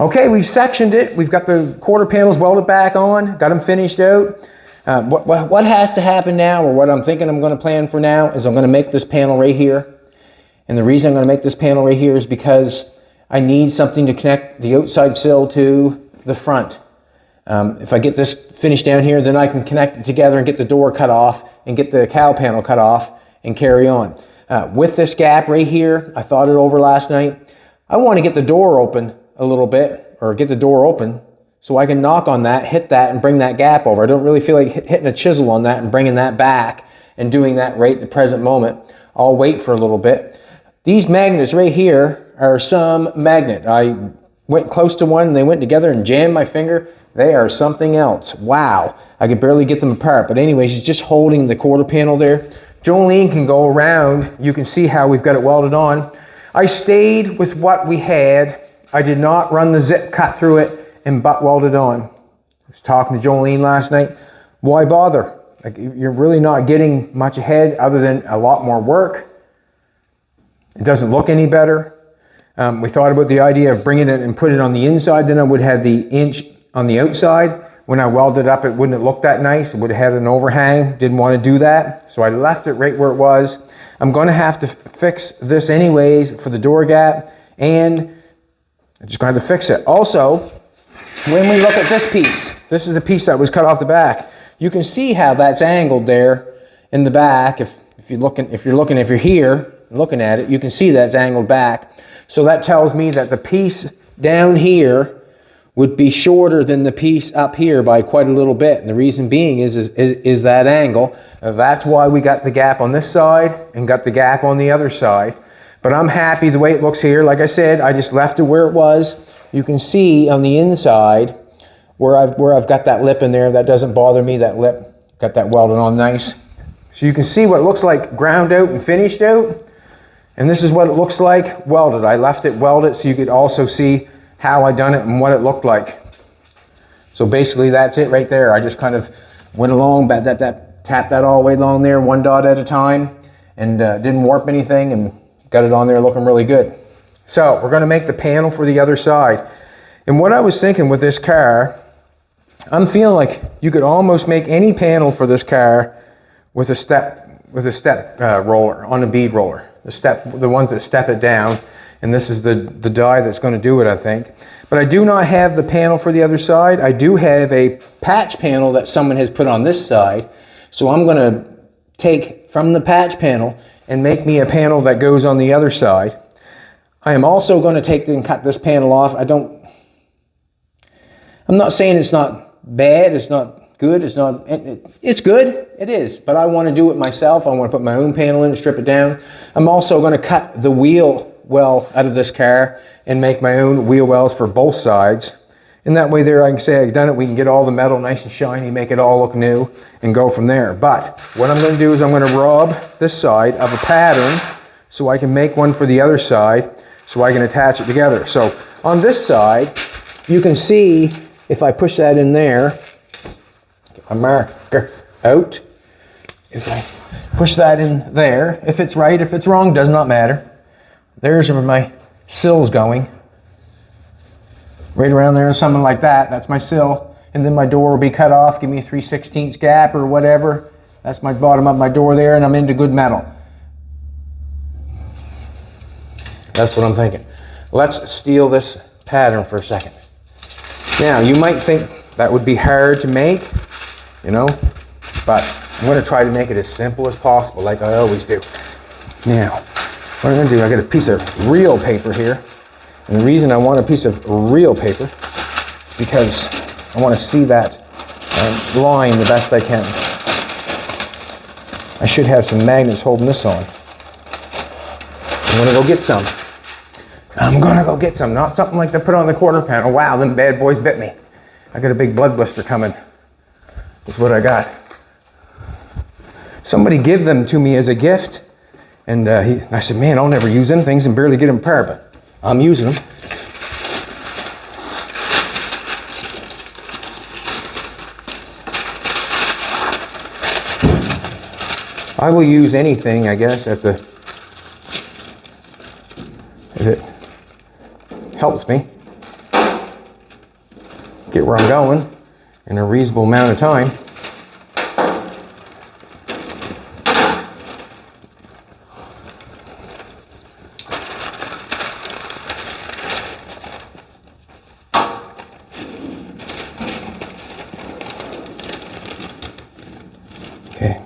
Okay, we've sectioned it. We've got the quarter panels welded back on, got them finished out. What has to happen now, or what I'm thinking I'm going to plan for now, is I'm going to make this panel right here. And the reason I'm going to make this panel right here is because I need something to connect the outside sill to the front. If I get this finished down here, then I can connect it together and get the door cut off and get the cowl panel cut off and carry on. With this gap right here, I thought it over last night. I want to get the door open a little bit, or get the door open so I can knock on that, hit that, and bring that gap over. I don't really feel like hitting a chisel on that and bringing that back and doing that right at the present moment. I'll wait for a little bit. These magnets right here are some magnet. I went close to one and they went together and jammed my finger. They are something else. Wow. I could barely get them apart. But anyways, he's just holding the quarter panel there. Jolene can go around. You can see how we've got it welded on. I stayed with what we had. I did not run the zip cut through it and butt weld it on. I was talking to Jolene last night. Why bother? Like, you're really not getting much ahead other than a lot more work. It doesn't look any better. We thought about the idea of bringing it and put it on the inside. Then I would have the inch on the outside. When I welded it up, it wouldn't have looked that nice. It would have had an overhang. Didn't want to do that. So I left it right where it was. I'm going to have to fix this anyways for the door gap, and I'm just going to have to fix it. Also, when we look at this piece, this is the piece that was cut off the back. You can see how that's angled there in the back. If you're here looking at it, you can see that's angled back. So that tells me that the piece down here would be shorter than the piece up here by quite a little bit. And the reason being is that angle. That's why we got the gap on this side and got the gap on the other side. But I'm happy the way it looks here. Like I said, I just left it where it was. You can see on the inside where I've got that lip in there. That doesn't bother me, that lip. Got that welded on nice. So you can see what it looks like ground out and finished out. And this is what it looks like welded. I left it welded so you could also see how I done it and what it looked like. So basically that's it right there. I just kind of went along, tapped that all the way along there, one dot at a time, and didn't warp anything, and got it on there looking really good. So we're going to make the panel for the other side. And what I was thinking with this car, I'm feeling like you could almost make any panel for this car with a step roller, on a bead roller. The ones that step it down. And this is the die that's going to do it, I think. But I do not have the panel for the other side. I do have a patch panel that someone has put on this side. So I'm going to take from the patch panel and make me a panel that goes on the other side. I am also going to take and cut this panel off. I'm not saying it's not bad, it's not good, it's good, it is, but I want to do it myself. I want to put my own panel in and strip it down. I'm also going to cut the wheel well out of this car and make my own wheel wells for both sides. And that way there I can say I've done it, we can get all the metal nice and shiny, make it all look new, and go from there. But what I'm going to do is I'm going to rob this side of a pattern so I can make one for the other side so I can attach it together. So on this side, you can see if I push that in there, get my marker out, if I push that in there, if it's right, if it's wrong, does not matter. There's where my sill's going. Right around there, something like that. That's my sill. And then my door will be cut off. Give me a 3/16 gap or whatever. That's my bottom of my door there, and I'm into good metal. That's what I'm thinking. Let's steal this pattern for a second. Now, you might think that would be hard to make, you know, but I'm going to try to make it as simple as possible, like I always do. Now, what I'm going to do, I got a piece of real paper here. And the reason I want a piece of real paper is because I want to see that line the best I can. I should have some magnets holding this on. I'm going to go get some. Not something like they put on the quarter panel. Wow, them bad boys bit me. I got a big blood blister coming. That's what I got. Somebody gave them to me as a gift. And I said, man, I'll never use them things and barely get them apart, but I'm using them. I will use anything, I guess, if it helps me. get where I'm going in a reasonable amount of time. Okay.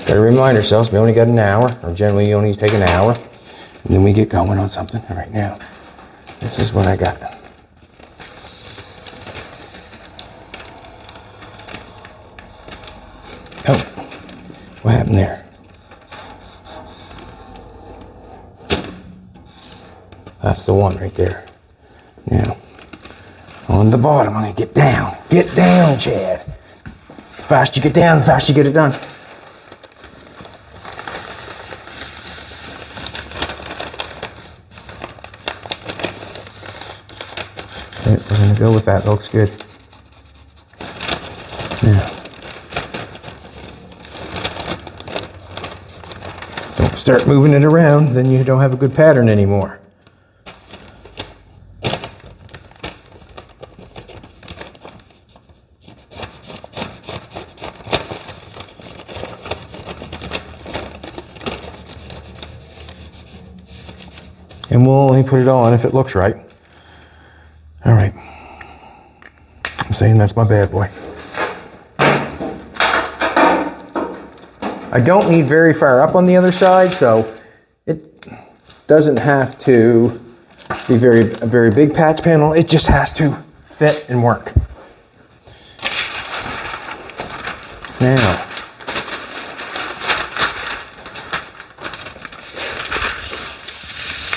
Got to remind ourselves we only got an hour, or generally you only take an hour, and then we get going on something. All right, now, this is what I got. Oh, what happened there? That's the one right there. Now, on the bottom, I'm gonna get down. Get down, Chad. The faster you get down, the faster you get it done. Okay, we're gonna go with that, looks good. Now, don't start moving it around, then you don't have a good pattern anymore. And we'll only put it on if it looks right. All right. I'm saying that's my bad boy. I don't need very far up on the other side, so it doesn't have to be a very big patch panel. It just has to fit and work. Now,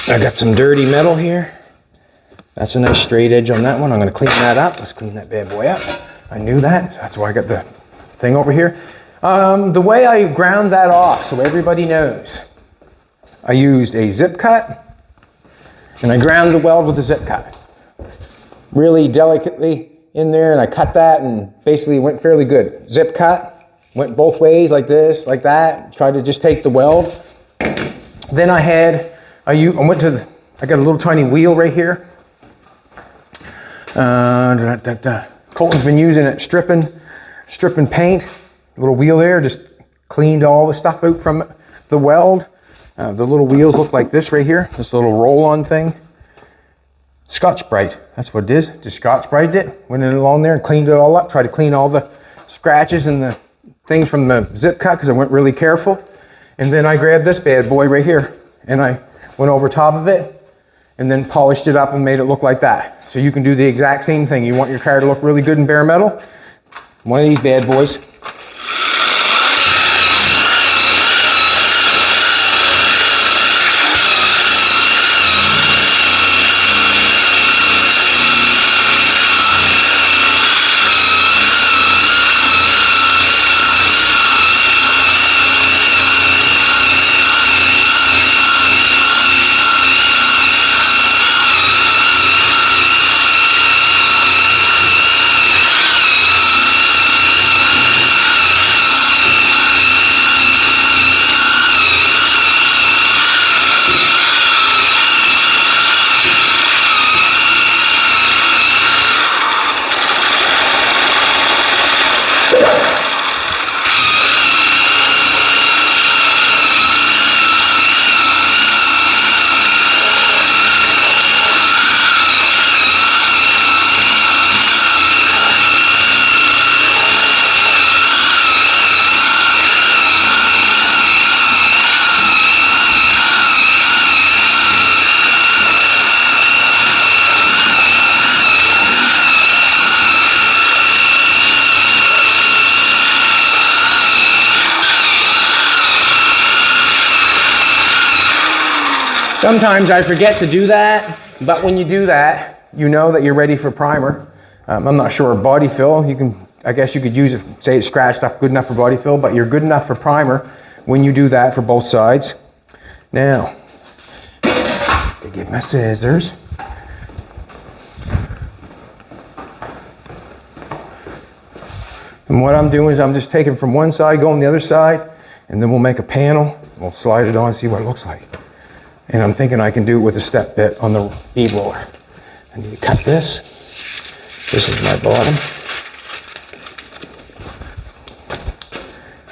I got some dirty metal here. That's a nice straight edge on that one. I'm gonna clean that up. Let's clean that bad boy up. I knew that, so that's why I got the thing over here. The way I ground that off, so everybody knows, I used a zip cut, and I ground the weld with a zip cut. Really delicately in there, and I cut that, and basically it went fairly good. Zip cut, went both ways, like this, like that. Tried to just take the weld. Then I got a little tiny wheel right here. Colton's been using it stripping paint. A little wheel there, just cleaned all the stuff out from the weld. The little wheels look like this right here, this little roll-on thing. Scotch-Brite, that's what it is. Just Scotch-Brited it, went in along there and cleaned it all up. Tried to clean all the scratches and the things from the zip cut because I went really careful. And then I grabbed this bad boy right here and I went over top of it and then polished it up and made it look like that. So you can do the exact same thing. You want your car to look really good in bare metal? One of these bad boys. Sometimes I forget to do that, but when you do that, you know that you're ready for primer. I'm not sure body fill, I guess you could use it, say it's scratched up good enough for body fill, but you're good enough for primer when you do that for both sides. Now, to get my scissors. And what I'm doing is I'm just taking from one side, going the other side, and then we'll make a panel. We'll slide it on and see what it looks like. And I'm thinking I can do it with a step bit on the bead roller. I need to cut this. This is my bottom.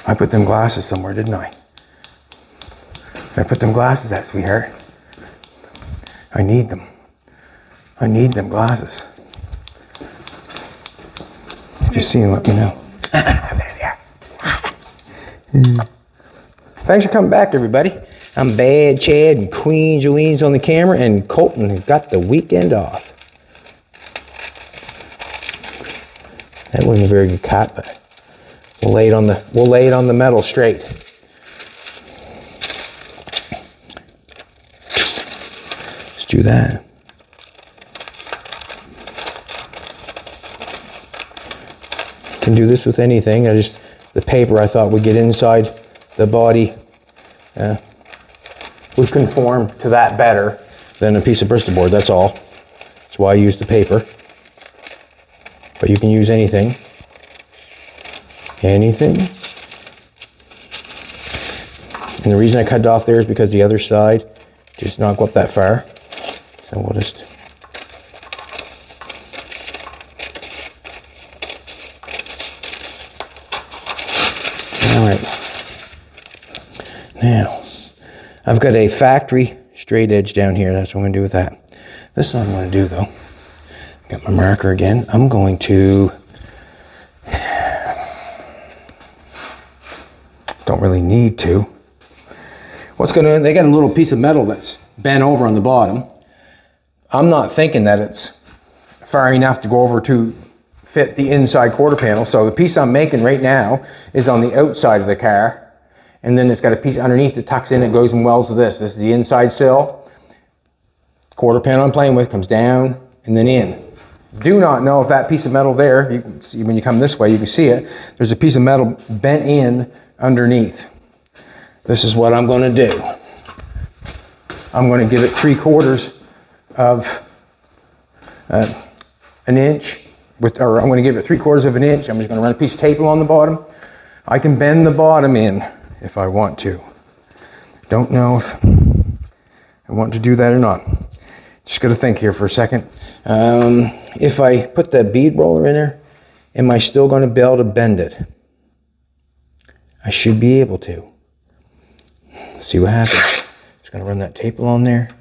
I put them glasses somewhere, didn't I? I put them glasses at, sweetheart. I need them. I need them glasses. If you see them, let me know. There they are. Thanks for coming back, everybody. I'm Bad Chad and Queen Jolene's on the camera, and Colton has got the weekend off. That wasn't a very good cut, but we'll lay it on the metal straight. Let's do that. Can do this with anything. The paper I thought would get inside the body would conform to that better than a piece of Bristol board, that's all. That's why I use the paper. But you can use anything. Anything. And the reason I cut it off there is because the other side just not go up that far. So we'll just... All right. Now, I've got a factory straight edge down here. That's what I'm going to do with that. This is what I'm going to do, though. Got my marker again. I'm going to... Don't really need to. What's going on? They got a little piece of metal that's bent over on the bottom. I'm not thinking that it's far enough to go over to fit the inside quarter panel. So the piece I'm making right now is on the outside of the car. And then it's got a piece underneath that tucks in and goes and welds with this. This is the inside sill. Quarter panel I'm playing with comes down and then in. Do not know if that piece of metal there, you can see when you come this way, you can see it. There's a piece of metal bent in underneath. This is what I'm going to do. I'm going to give it 3/4 of an inch, or I'm going to give it 3/4 of an inch. I'm just going to run a piece of tape along the bottom. I can bend the bottom in if I want to. Don't know if I want to do that or not. Just got to think here for a second. If I put the bead roller in there, am I still going to be able to bend it? I should be able to. Let's see what happens. Just going to run that tape along there.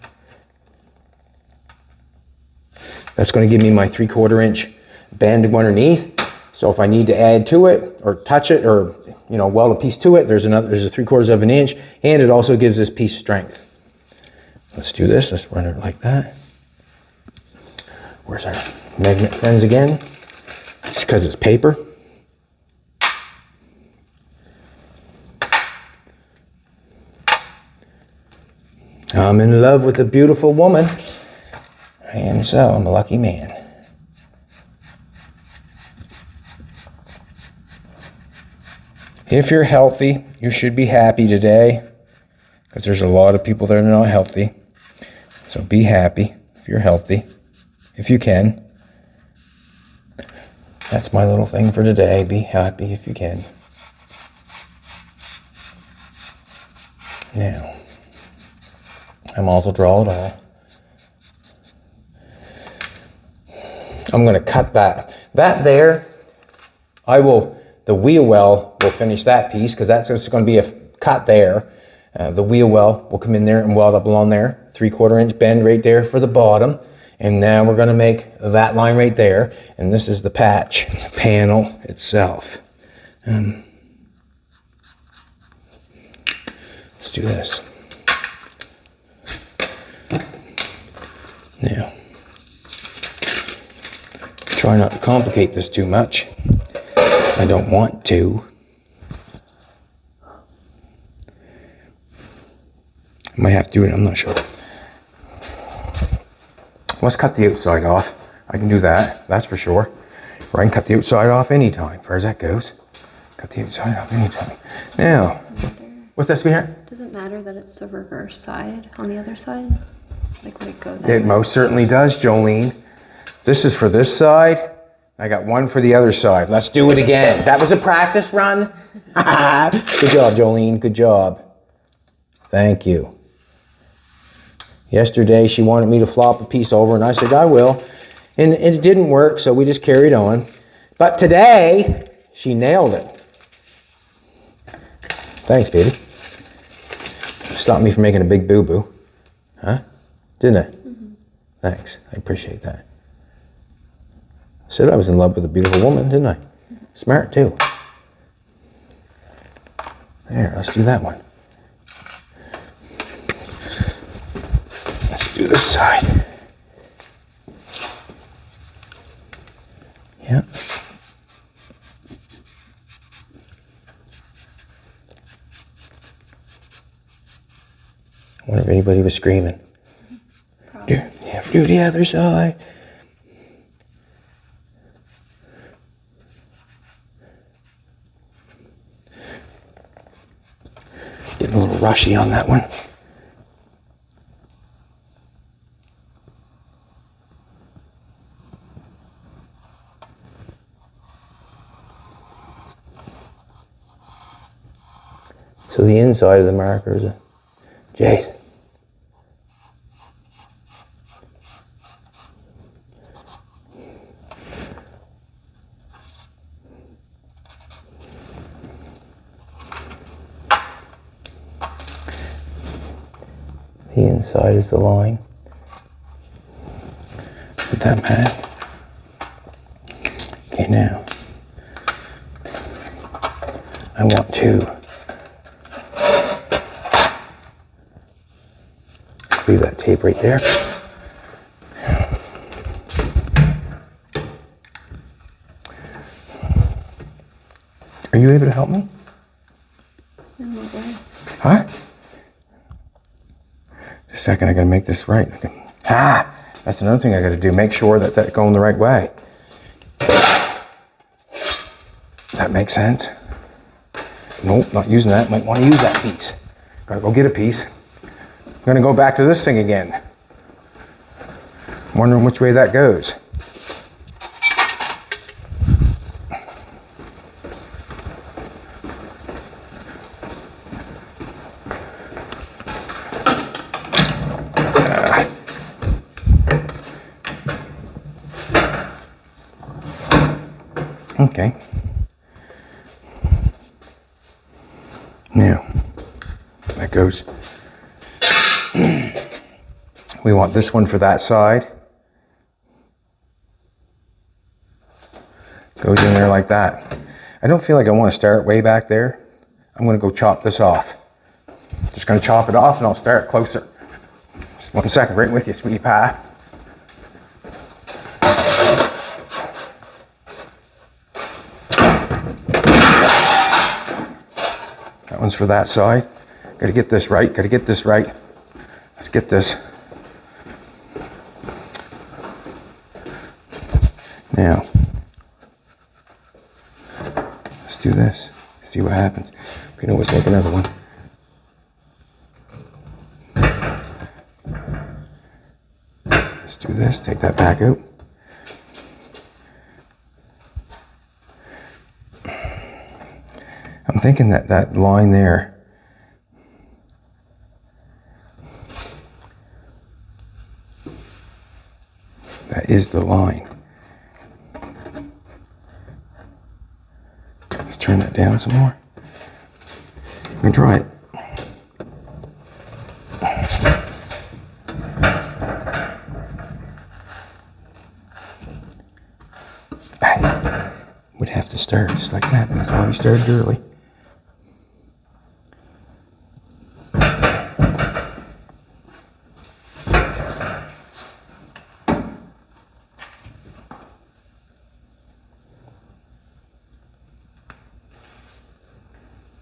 That's going to give me my 3/4 inch bend underneath. So if I need to add to it or touch it or weld a piece to it, there's a 3/4 of an inch, and it also gives this piece strength. Let's do this. Let's run it like that. Where's our magnet friends again? Just because it's paper. I'm in love with a beautiful woman. I am so. I'm a lucky man. If you're healthy, you should be happy today, because there's a lot of people that are not healthy. So be happy if you're healthy, if you can. That's my little thing for today. Be happy if you can. Now, I'm also draw it all. I'm going to cut that. That there, the wheel well will finish that piece, because that's just going to be a cut there. The wheel well will come in there and weld up along there. 3/4 inch bend right there for the bottom. And now we're going to make that line right there. And this is the patch panel itself. Let's do this. Now, try not to complicate this too much. I don't want to. I might have to do it, I'm not sure. Let's cut the outside off. I can do that, that's for sure. Or I can cut the outside off anytime, as far as that goes. Cut the outside off anytime. Now, what's that, sweetheart? Does it matter that it's the reverse side on the other side? Like would it go that It way? most certainly does, Jolene. This is for this side. I got one for the other side. Let's do it again. That was a practice run. Good job, Jolene. Good job. Thank you. Yesterday, she wanted me to flop a piece over, and I said, I will. And it didn't work, so we just carried on. But today, she nailed it. Thanks, baby. Stopped me from making a big boo-boo. Huh? Didn't I? Mm-hmm. Thanks. I appreciate that. I said I was in love with a beautiful woman, didn't I? Mm-hmm. Smart, too. There, let's do that one. Let's do this side. Yeah. I wonder if anybody was screaming. Probably. Yeah, do the other side. Getting a little rushy on that one. So the inside of the marker is a Jason. The inside is the line. Put that back. Okay, now I want to leave that tape right there. Are you able to help me? In what way? Huh? Just a second, I gotta make this right. That's another thing I gotta do. Make sure that that's going the right way. Does that make sense? Nope, not using that. Might want to use that piece. Gotta go get a piece. I'm gonna go back to this thing again. Wondering which way that goes. Okay. Now, that goes. We want this one for that side. Goes in there like that. I don't feel like I want to start way back there. I'm going to go chop this off. Just going to chop it off and I'll start closer. Just 1 second, right with you, sweetie pie. That one's for that side. Gotta get this right, gotta get this right. Let's get this. Now, let's do this. See what happens. We can always make another one. Let's do this, take that back out. I'm thinking that that line there, that is the line. Let's turn that down some more. Let me try it. Would have to start just like that, but that's why we started early.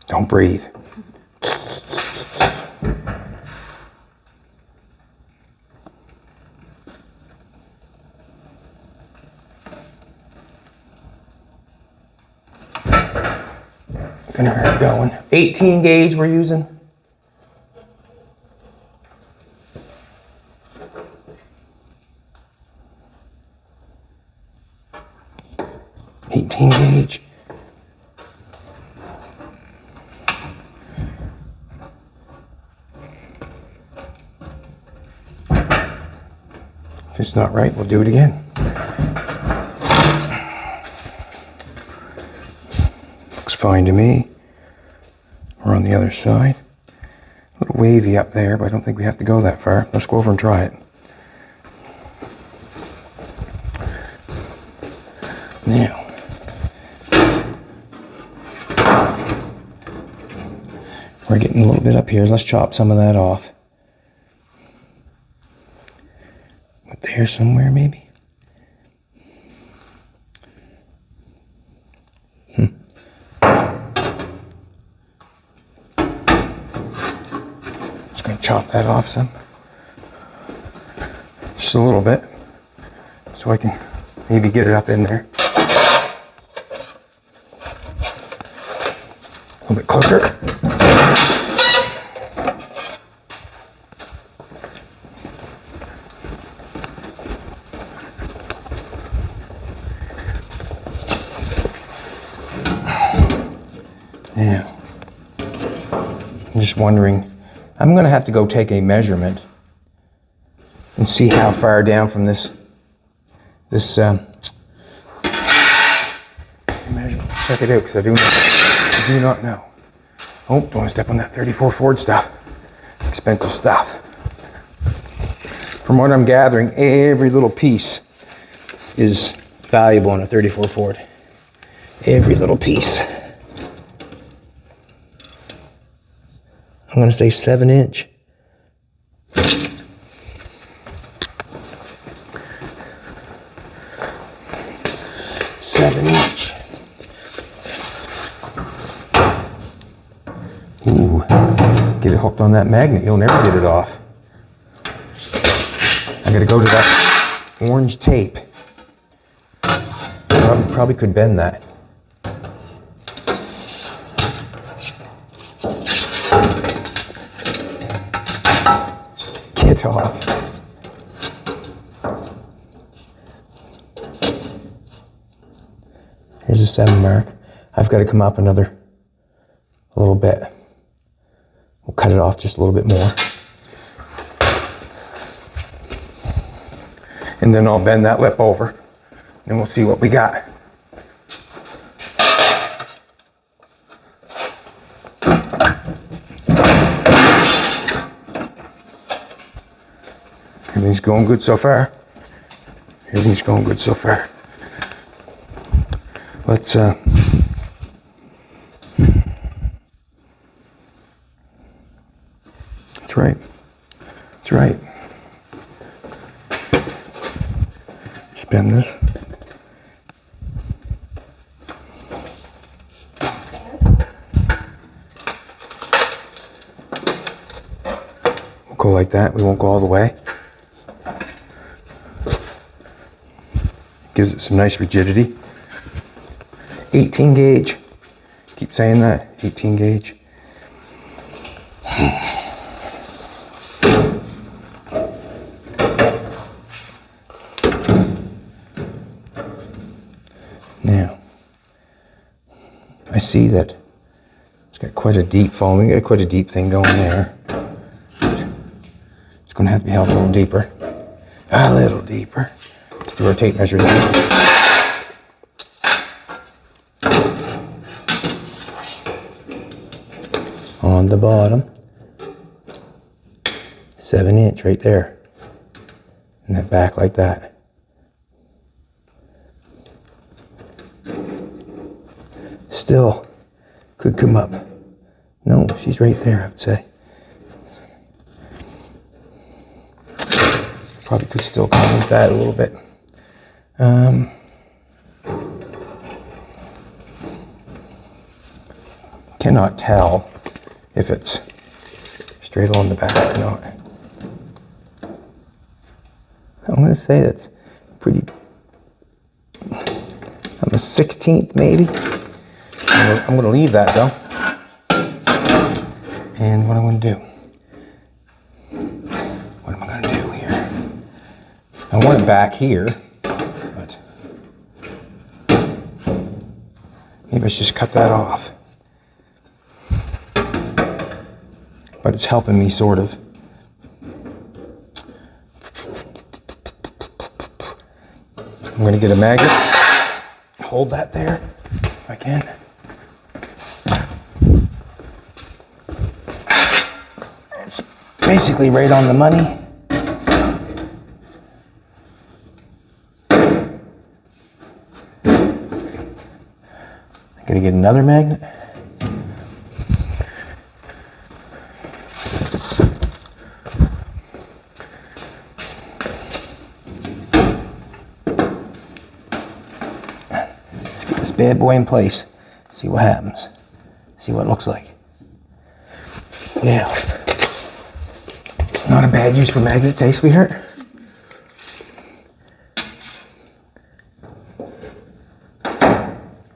Don't breathe. Gonna hurt going. 18 gauge we're using. Gauge. If it's not right, we'll do it again. Looks fine to me. We're on the other side. A little wavy up there, but I don't think we have to go that far. Let's go over and try it. Now, we're getting a little bit up here. Let's chop some of that off. Up there somewhere, maybe? Just gonna chop that off some. Just a little bit. So I can maybe get it up in there. A little bit closer. Now, I'm just wondering, I'm going to have to go take a measurement and see how far down from this measurement. Check it out, because I do not know. Oh, don't want to step on that 34 Ford stuff. Expensive stuff. From what I'm gathering, every little piece is valuable on a 34 Ford. Every little piece. I'm going to say 7-inch. Ooh, get it hooked on that magnet. You'll never get it off. I got to go to that orange tape. Probably could bend that. Get off. Here's a 7 mark. I've got to come up a little bit. We'll cut it off just a little bit more. And then I'll bend that lip over. And we'll see what we got. Everything's going good so far. Everything's going good so far. Let's that's right. That's right. Spin this. We'll go like that. We won't go all the way. Gives it some nice rigidity. 18 gauge. Keep saying that. 18 gauge. Now, I see that it's got quite a deep fall. We got quite a deep thing going there. It's going to have to be held a little deeper. A little deeper. Let's do our tape measure then. On the bottom, 7-inch right there. And that back like that. Still could come up. No, she's right there, I would say. Probably could still come with that a little bit. Cannot tell if it's straight along the back or not. I'm going to say that's pretty, I'm a 16th maybe. I'm going to leave that though. And what I'm going to do, what am I going to do here? I want it back here, but maybe I should just cut that off. But it's helping me sort of. I'm going to get a magnet. Hold that there if I can. It's basically right on the money. I'm going to get another magnet. Bad boy in place. See what happens. See what it looks like. Now, not a bad use for magnets, eh, sweetheart?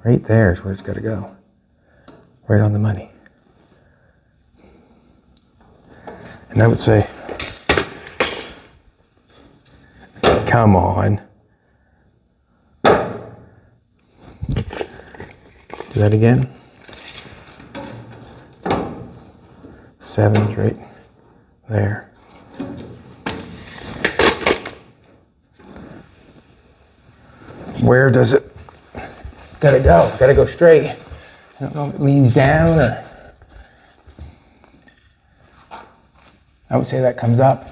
Right there is where it's got to go. Right on the money. And I would say, come on. Do that again. 7's right there. Where does it gotta go? Gotta go straight. I don't know if it leans down or. I would say that comes up.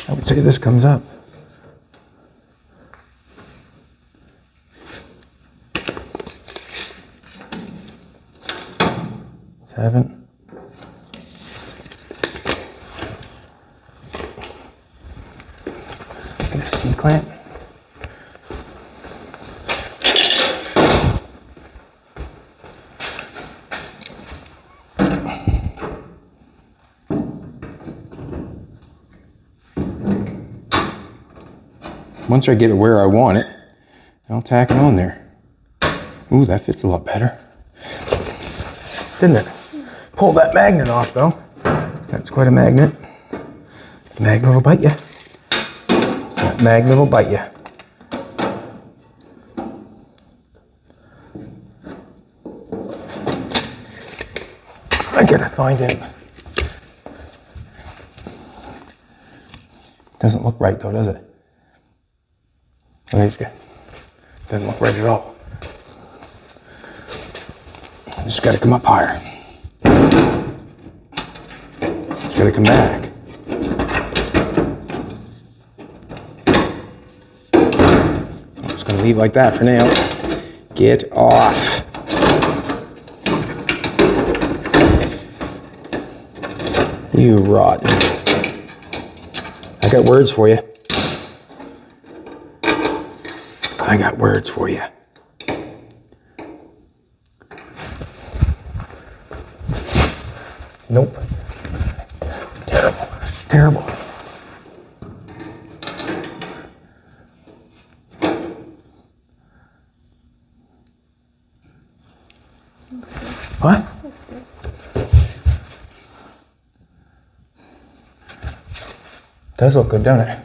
I would say this comes up. Seven. Get a C-clamp. Once I get it where I want it, I'll tack it on there. Ooh, that fits a lot better. Didn't it? Pull that magnet off though. That's quite a magnet. Magnet will bite you. That magnet will bite you. I gotta find it. Doesn't look right though, does it? Doesn't look right at all. Just gotta come up higher. Just gotta come back. I'm just gonna leave like that for now. Get off. You rotten. I got words for you. I got words for you. Nope. Terrible. Terrible. What? Does look good, don't it?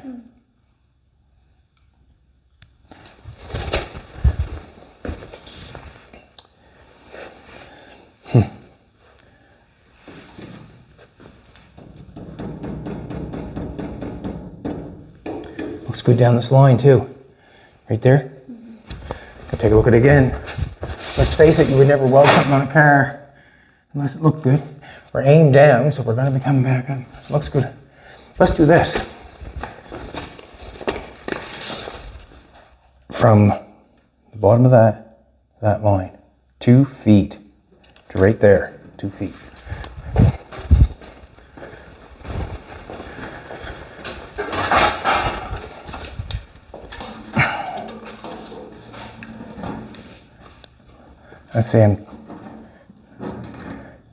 Looks good down this line too. Right there. I'll take a look at it again. Let's face it, you would never weld something on a car unless it looked good. We're aimed down, so we're going to be coming back up. Looks good. Let's do this. From the bottom of that line, 2 feet to right there, 2 feet. Let's say I'm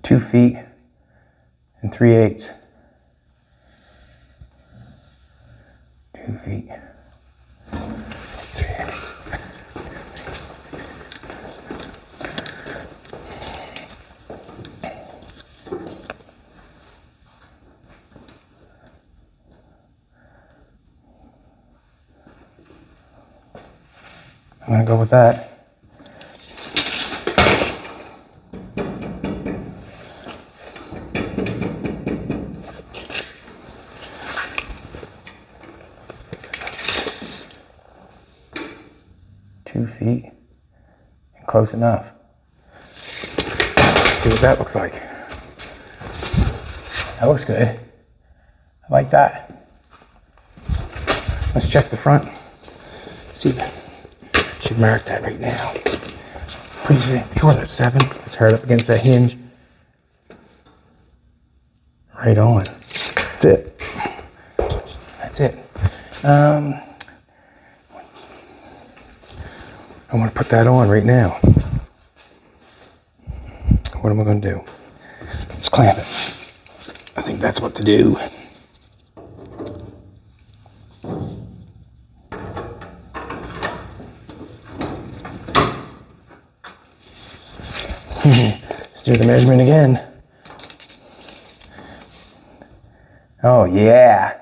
2 feet and 3/8. 2 feet, 3/8. I'm gonna go with that. feet. Close enough. Let's see what that looks like. That looks good. I like that. Let's check the front. See, should mark that right now. Pretty sure that's 7. It's hard up against that hinge. Right on. That's it. That's it. I want to put that on right now. What am I going to do? Let's clamp it. I think that's what to do. Let's do the measurement again. Oh yeah.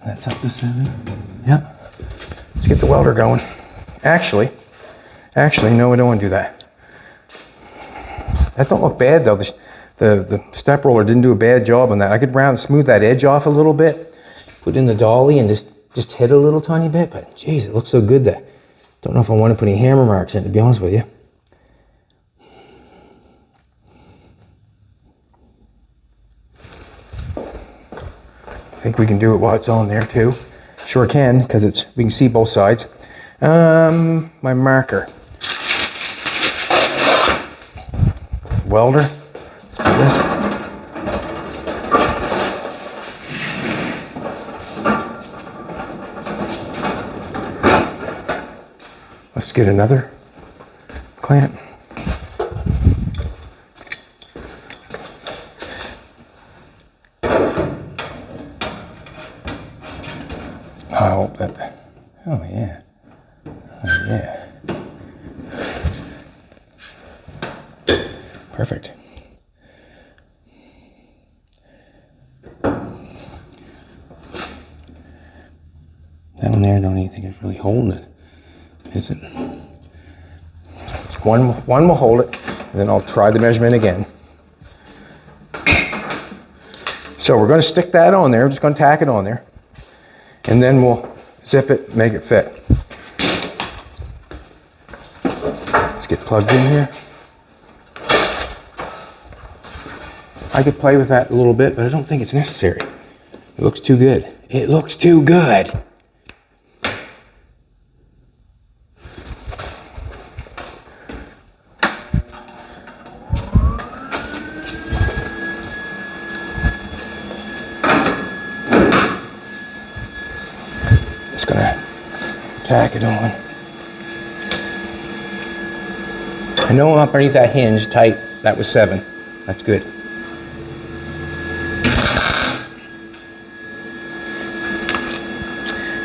That's up to 7. Yep. Let's get the welder going. Actually, no, I don't want to do that. That don't look bad though. The step roller didn't do a bad job on that. I could smooth that edge off a little bit, put in the dolly and just hit a little tiny bit, but geez, it looks so good that don't know if I want to put any hammer marks in, to be honest with you. I think we can do it while it's on there too. Sure can, because we can see both sides. My marker. Welder. Let's do this. Let's get another clamp. I hope that, oh yeah, oh yeah. Perfect. That one there, I don't even think it's really holding it, is it? One will hold it, and then I'll try the measurement again. So we're going to stick that on there, we're just going to tack it on there. And then we'll zip it, make it fit. Let's get plugged in here. I could play with that a little bit, but I don't think it's necessary. It looks too good. It looks too good. Just gonna tack it on. I know I'm up underneath that hinge tight. That was 7. That's good.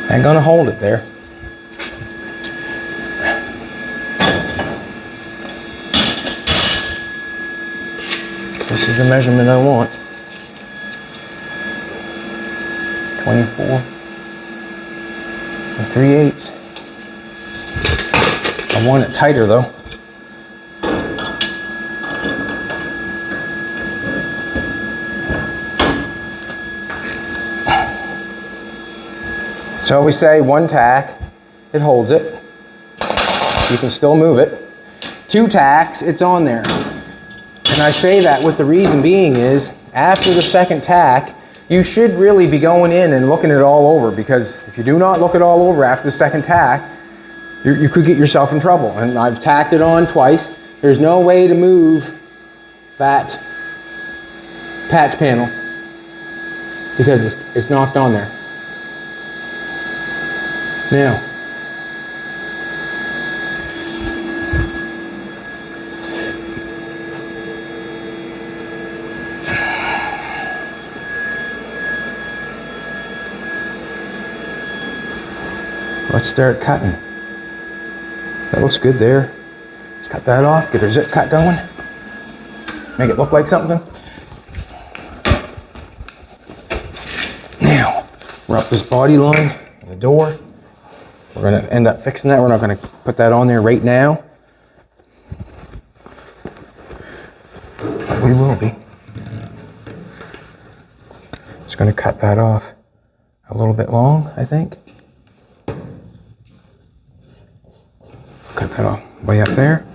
I'm gonna hold it there. This is the measurement I want. 24 3/8. I want it tighter though. So we say 1 tack, it holds it. You can still move it. 2 tacks, it's on there. And I say that with the reason being is, after the 2nd tack, you should really be going in and looking it all over, because if you do not look it all over after the 2nd tack, you could get yourself in trouble. And I've tacked it on twice. There's no way to move that patch panel because it's knocked on there. Now, let's start cutting. That looks good there. Let's cut that off, get our zip cut going. Make it look like something. Now, we're up this body line in the door. We're gonna end up fixing that. We're not gonna put that on there right now. We will be. just going to cut that off a little bit long, I think. Cut that off way up there.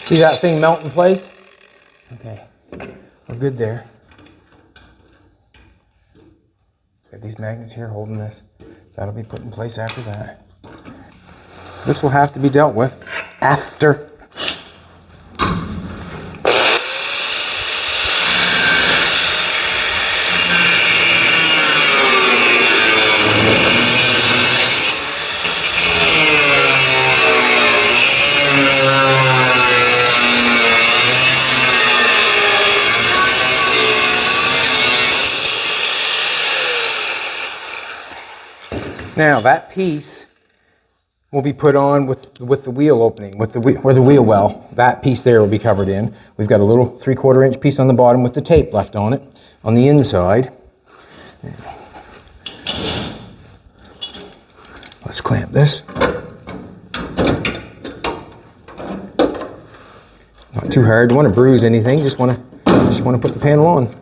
See that thing melt in place? Okay, we're good there. Got these magnets here holding this. That'll be put in place after that. This will have to be dealt with after. Now that piece will be put on with the wheel opening, where the wheel well. That piece there will be covered in. We've got a little 3/4 inch piece on the bottom with the tape left on it on the inside. Let's clamp this. Not too hard. Don't want to bruise anything. Just want to put the panel on.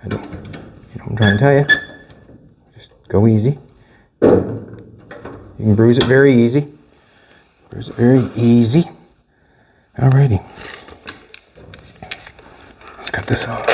You know what I'm trying to tell you. Go easy. You can bruise it very easy. Bruise it very easy. Alrighty. Let's cut this off.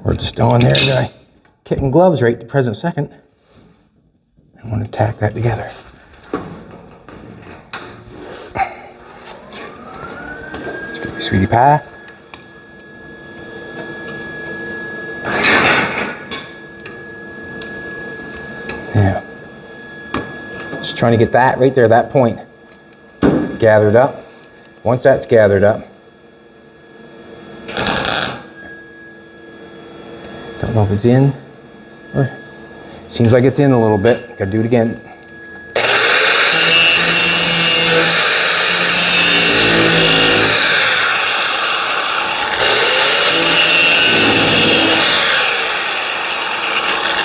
We're just on there, guy. Kit and gloves right at the present second. I want to tack that together. Let's get my sweetie pie. Yeah. Just trying to get that right there, that point gathered up. Once that's gathered up, don't know if it's in, or seems like it's in a little bit. Gotta do it again.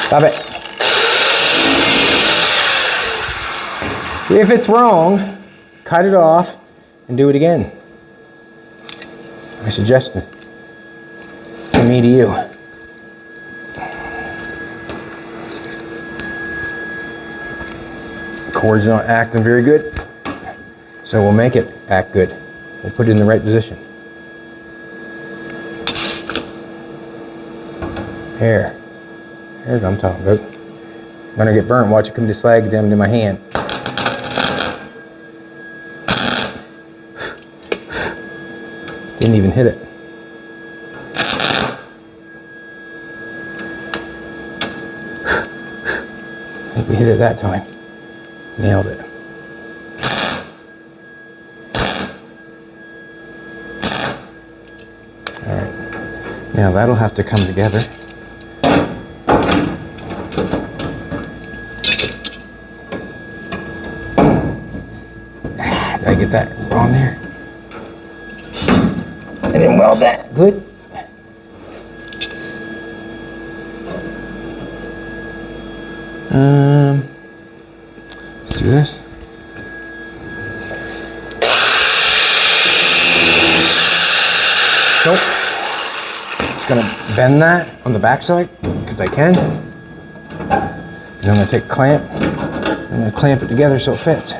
Stop it. If it's wrong, cut it off and do it again. My suggestion from me to you. Cord's not acting very good, so we'll make it act good. We'll put it in the right position. There. There's what I'm talking about. I'm gonna get burnt. Watch it come to slag down into my hand. Didn't even hit it. I think we hit it that time. Nailed it. All right. Now that'll have to come together. Did I get that on there? And then weld that. Good. Let's do this. Nope. Just gonna bend that on the back side because I can. And I'm gonna take a clamp. I'm gonna clamp it together so it fits.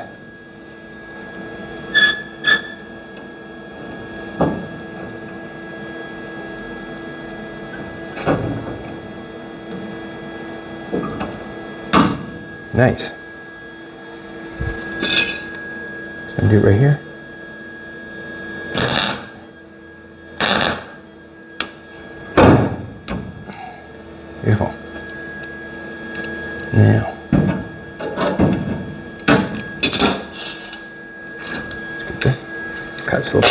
Nice. Just gonna do it right here. Beautiful. Now, let's get this. Cut this a little bit.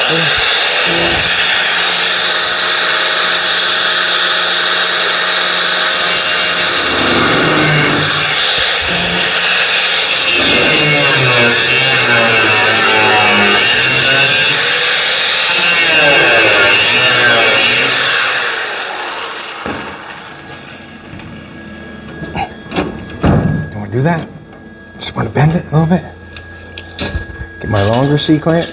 Do that. Just want to bend it a little bit. Get my longer C-clamp.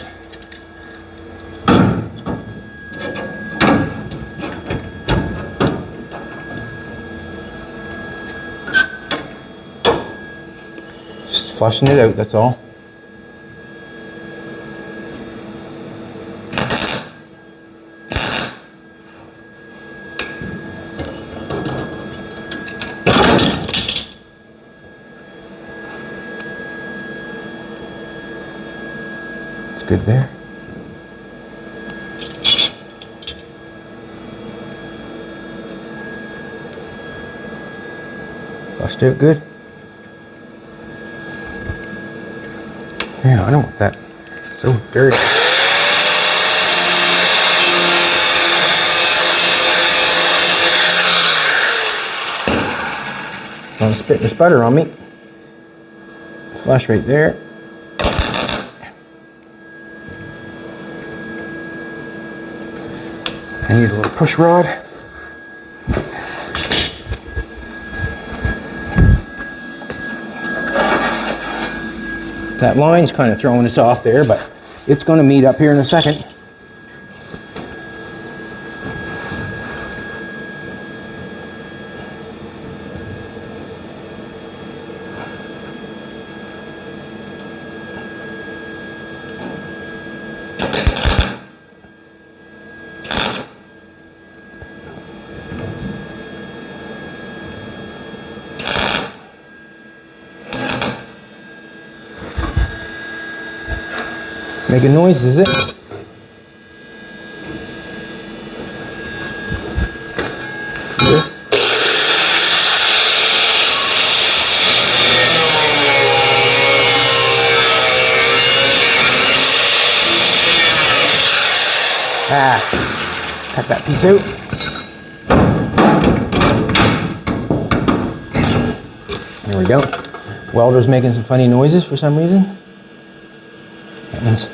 Just flushing it out, that's all. Good there. Flushed out good. Yeah, I don't want that so dirty. Don't spit this butter on me. Flush right there. I need a little push rod. That line's kind of throwing us off there, but it's going to meet up here in a second. Making noise, is it? This. Cut that piece out. There we go. Welder's making some funny noises for some reason. That one's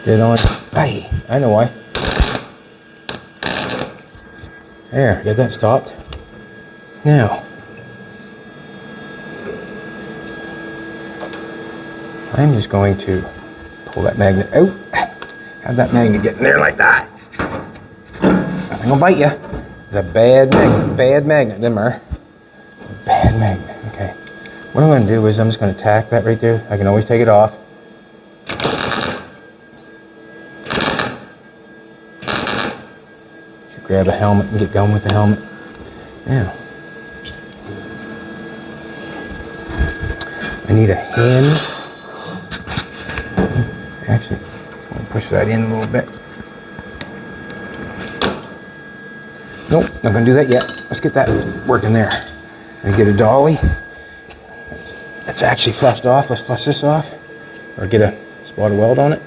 dead on. Hey, I know why. There, get that stopped. Now, I'm just going to pull that magnet out. Have that magnet get in there like that. Nothing will bite you. It's a bad magnet, them are. It's a bad magnet. Okay. What I'm going to do is I'm just going to tack that right there. I can always take it off. Grab a helmet and get going with the helmet. Now, I need a hand. Actually, just want to push that in a little bit. Nope, not going to do that yet. Let's get that working there. And get a dolly. That's actually flushed off. Let's flush this off. Or get a spot of weld on it.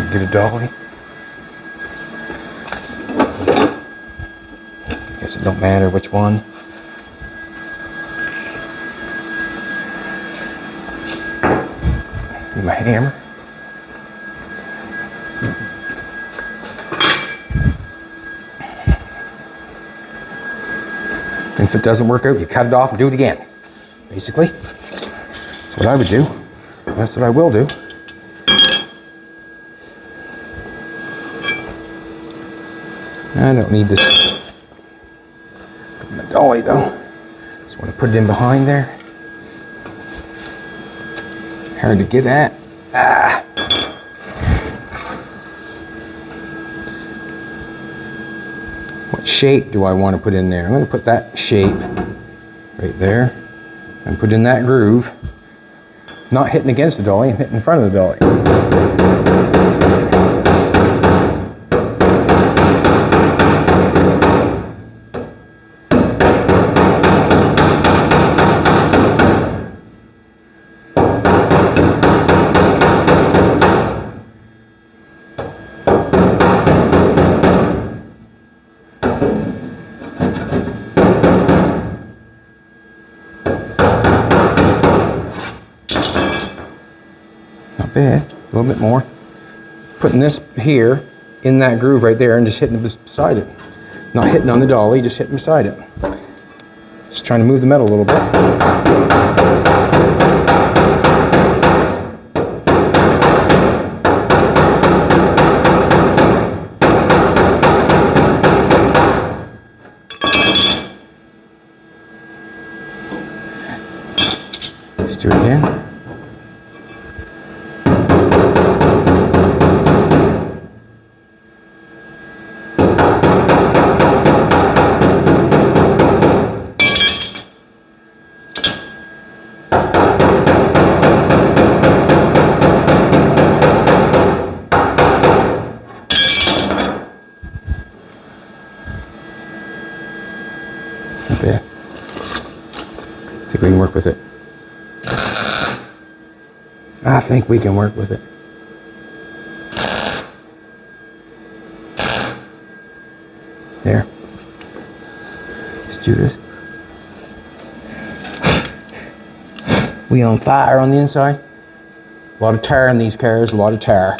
Get a dolly. Guess it don't matter which one. Need my hammer. And if it doesn't work out, you cut it off and do it again. Basically, that's what I would do. That's what I will do. I don't need this dolly though. Just want to put it in behind there. Hard to get at. What shape do I want to put in there? I'm going to put that shape right there and put in that groove. Not hitting against the dolly, I'm hitting in front of the dolly. Not bad, a little bit more. Putting this here in that groove right there and just hitting it beside it. Not hitting on the dolly, just hitting beside it. Just trying to move the metal a little bit. Let's do it again. Not bad. I think we can work with it. I think we can work with it. There. Let's do this. We on fire on the inside. A lot of tar in these cars, a lot of tar.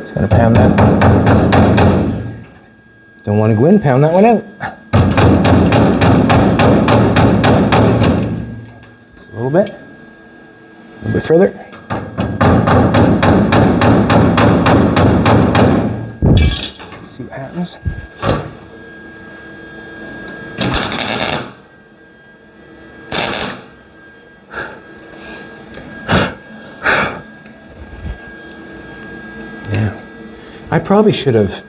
Just gotta pound that. Don't want to go in, pound that one out. Just a little bit further. See what happens. Yeah, I probably should have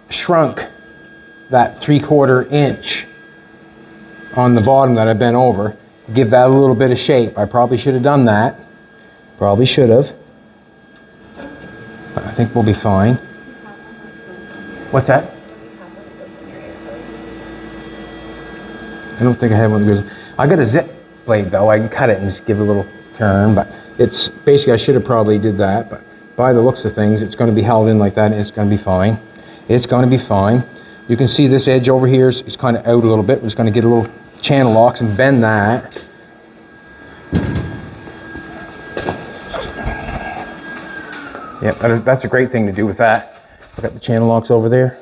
shrunk that 3/4 inch on the bottom that I bent over to give that a little bit of shape. I probably should have done that. Probably should have. But I think we'll be fine. What's that? I don't think I have one that goes. I got a zip blade though. I can cut it and just give it a little turn. But it's basically I should have probably did that. But by the looks of things, it's going to be held in like that, and it's going to be fine. It's going to be fine. You can see this edge over here is kind of out a little bit. We're just going to get a little channel locks and bend that. Yep, that's a great thing to do with that. I got the channel locks over there.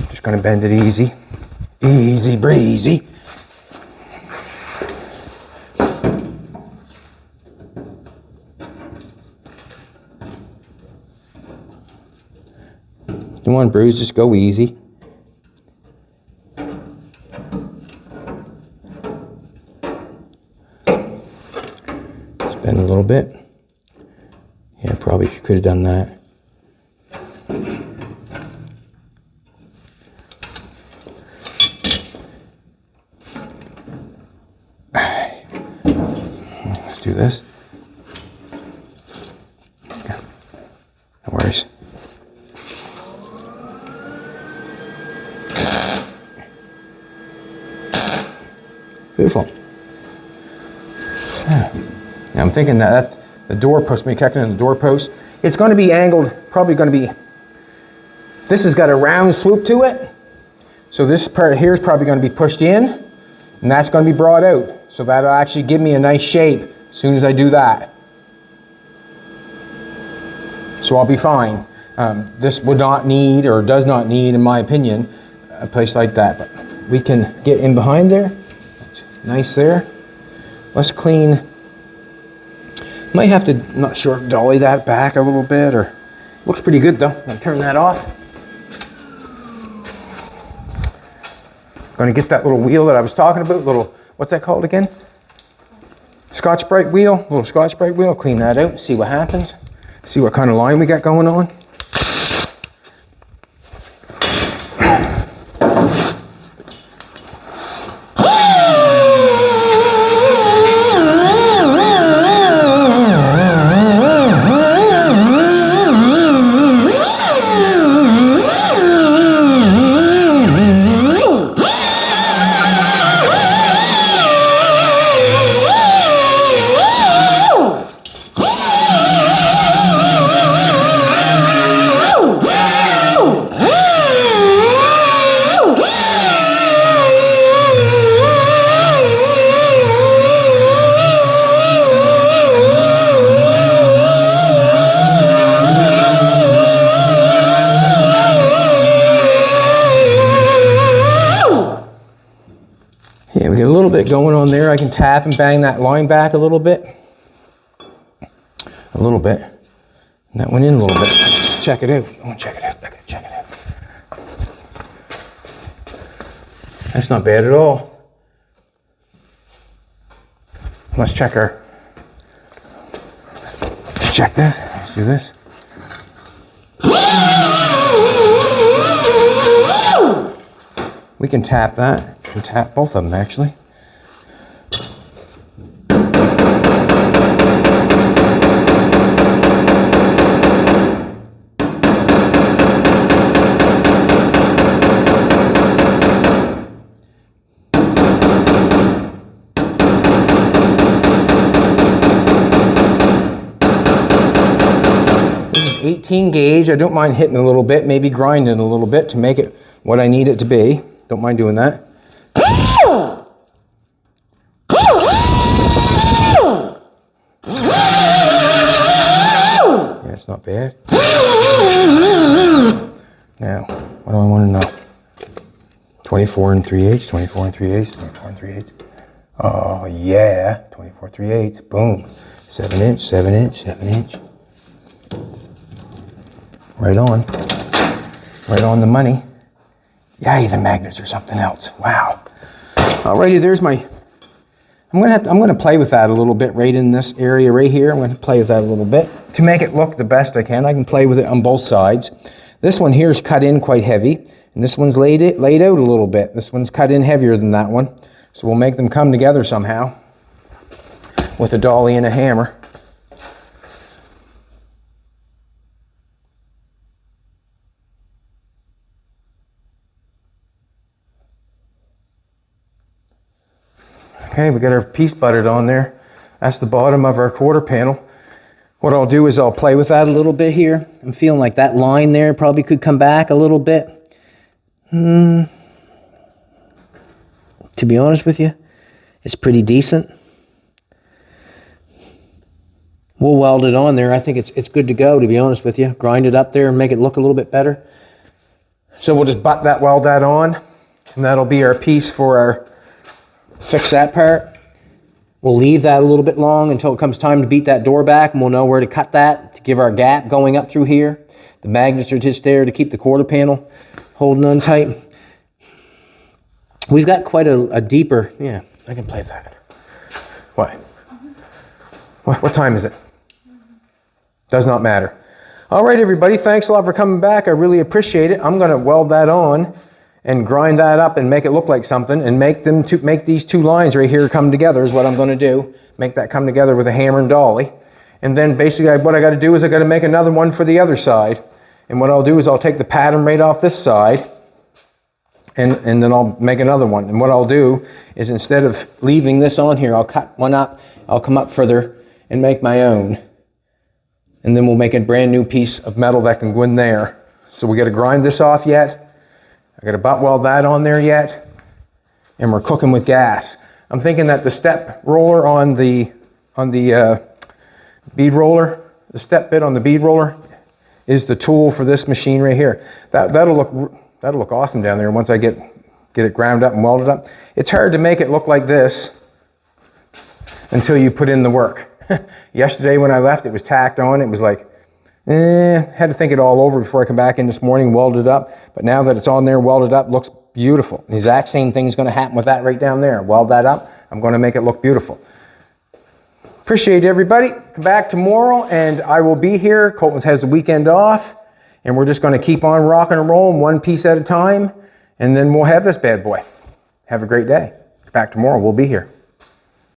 Just gonna bend it easy. Easy breezy. You want bruise, just go easy. Bend a little bit. Yeah, probably could have done that. Let's do this. Yeah. No worries. Beautiful. Yeah. Now I'm thinking that the doorpost, me connecting the doorpost, it's going to be angled, probably going to be, this has got a round swoop to it. So this part here is probably going to be pushed in, and that's going to be brought out. So that'll actually give me a nice shape as soon as I do that. So I'll be fine. This would not need, or does not need, in my opinion, a place like that. But we can get in behind there. That's nice there. Let's clean. Might have to, not sure, dolly that back a little bit, or looks pretty good though. I'll turn that off. Going to get that little wheel that I was talking about, little, what's that called again? Scotch-Brite wheel, little Scotch-Brite wheel. Clean that out, see what happens. See what kind of line we got going on. bit going on there. I can tap and bang that line back a little bit. A little bit. And that went in a little bit. Check it out. I want to check it out. Okay, check it out. That's not bad at all. Let's check this. Let's do this. We can tap that. We can tap both of them actually. This is 18 gauge. I don't mind hitting a little bit, maybe grinding a little bit to make it what I need it to be. Don't mind doing that. Yeah, it's not bad. Now, what do I want to know? 24 and 3/8, 24 and 3/8, 24 and 3/8. Oh yeah, 24 3/8. Boom. 7 inch, 7 inch, 7 inch. Right on. Right on the money. Yay, the magnets are something else. Wow. Alrighty, there's my. I'm gonna play with that a little bit right in this area right here. I'm gonna play with that a little bit to make it look the best I can. I can play with it on both sides. This one here is cut in quite heavy, and this one's laid out a little bit. This one's cut in heavier than that one, so we'll make them come together somehow with a dolly and a hammer. Okay, we got our piece buttered on there. That's the bottom of our quarter panel. What I'll do is I'll play with that a little bit here. I'm feeling like that line there probably could come back a little bit. To be honest with you, it's pretty decent. We'll weld it on there. I think it's good to go, to be honest with you. Grind it up there and make it look a little bit better. So we'll just weld that on, and that'll be our piece for our fix that part. We'll leave that a little bit long until it comes time to beat that door back, and we'll know where to cut that to give our gap going up through here. The magnets are just there to keep the quarter panel holding on tight. We've got quite a deeper, yeah, I can play with that. What? What time is it? Does not matter. All right, everybody, thanks a lot for coming back. I really appreciate it. I'm gonna weld that on and grind that up and make it look like something, and make these two lines right here come together is what I'm going to do. Make that come together with a hammer and dolly. And then basically what I got to do is I got to make another one for the other side. And what I'll do is I'll take the pattern right off this side, and then I'll make another one. And what I'll do is, instead of leaving this on here, I'll cut one up, I'll come up further and make my own. And then we'll make a brand new piece of metal that can go in there. So we got to grind this off yet. I got to butt weld that on there yet, and we're cooking with gas. I'm thinking that the step roller on the bead roller, the step bit on the bead roller, is the tool for this machine right here. That'll look awesome down there once I get it ground up and welded up. It's hard to make it look like this until you put in the work. Yesterday when I left, it was tacked on. It was like, had to think it all over before I come back in this morning, weld it up. But now that it's on there, welded up, looks beautiful. The exact same thing's going to happen with that right down there. Weld that up. I'm going to make it look beautiful. Appreciate everybody. Come back tomorrow, and I will be here. Colton has the weekend off, and we're just going to keep on rocking and rolling one piece at a time, and then we'll have this bad boy. Have a great day. Back tomorrow. We'll be here.